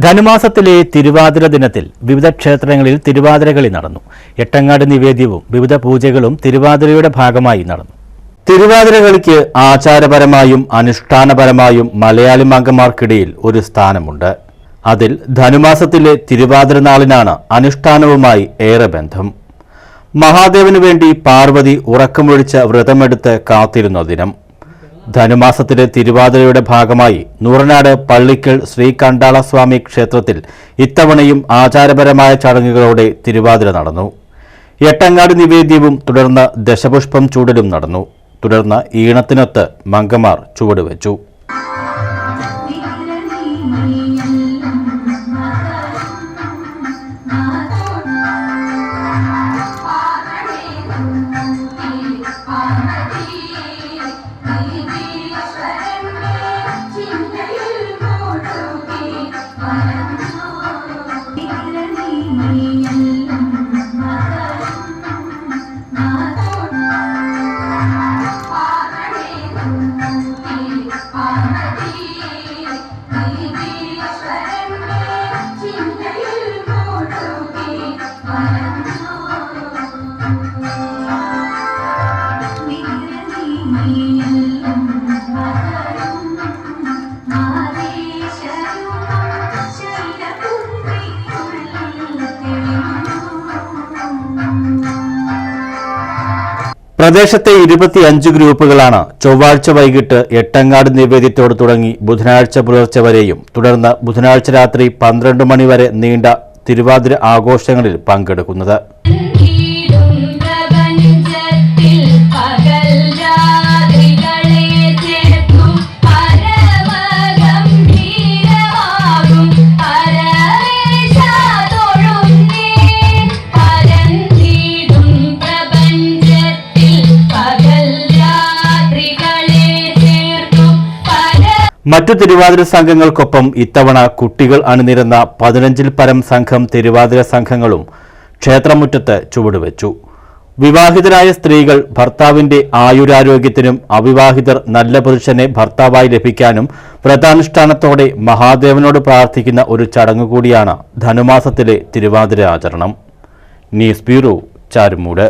ധനുമാസത്തിലെ തിരുവാതിര ദിനത്തിൽ വിവിധ ക്ഷേത്രങ്ങളിൽ തിരുവാതിരകളി നടന്നു. എട്ടങ്ങാട് നിവേദ്യവും വിവിധ പൂജകളും തിരുവാതിരയുടെ ഭാഗമായി നടന്നു. തിരുവാതിരകളിക്ക് ആചാരപരമായും അനുഷ്ഠാനപരമായും മലയാളി മംഗമാർക്കിടയിൽ ഒരു സ്ഥാനമുണ്ട്. അതിൽ ധനുമാസത്തിലെ തിരുവാതിര നാളിനാണ് അനുഷ്ഠാനവുമായി ഏറെ ബന്ധം. മഹാദേവനു വേണ്ടി പാർവതി ഉറക്കമൊഴിച്ച വ്രതമെടുത്ത് കാത്തിരുന്ന ദിനം. ധനുമാസത്തിലെ തിരുവാതിരയുടെ ഭാഗമായി നൂറനാട് പള്ളിക്കൽ ശ്രീകണ്ഠാളസ്വാമി ക്ഷേത്രത്തിൽ ഇത്തവണയും ആചാരപരമായ ചടങ്ങുകളോടെ തിരുവാതിര നടന്നു. എട്ടങ്ങാട് നിവേദ്യവും തുടർന്ന് ദശപുഷ്പം ചൂടലും നടന്നു. തുടർന്ന് ഈണത്തിനൊത്ത് മംഗമാർ ചുവടുവെച്ചു. പ്രദേശത്തെ 25 ഗ്രൂപ്പുകളാണ് ചൊവ്വാഴ്ച വൈകിട്ട് എട്ടങ്ങാട് നിവേദ്യത്തോട് തുടങ്ങി ബുധനാഴ്ച പുലർച്ചെ വരെയും തുടർന്ന് ബുധനാഴ്ച രാത്രി 12 മണി വരെ നീണ്ട തിരുവാതിര ആഘോഷങ്ങളിൽ പങ്കെടുക്കുന്നത്. മറ്റു തിരുവാതിര സംഘങ്ങൾക്കൊപ്പം ഇത്തവണ കുട്ടികൾ അണിനിരന്ന 15-ൽ പരം സംഘം തിരുവാതിര സംഘങ്ങളും ക്ഷേത്രമുറ്റത്ത് ചുവടുവെച്ചു. വിവാഹിതരായ സ്ത്രീകൾ ഭർത്താവിന്റെ ആയുരാരോഗ്യത്തിനും അവിവാഹിതർ നല്ല പുരുഷനെ ഭർത്താവായി ലഭിക്കാനും വ്രതാനുഷ്ഠാനത്തോടെ മഹാദേവനോട് പ്രാർത്ഥിക്കുന്ന ഒരു ചടങ്ങുകൂടിയാണ് ധനുമാസത്തിലെ തിരുവാതിര ആചരണം. News bureau, Charummood.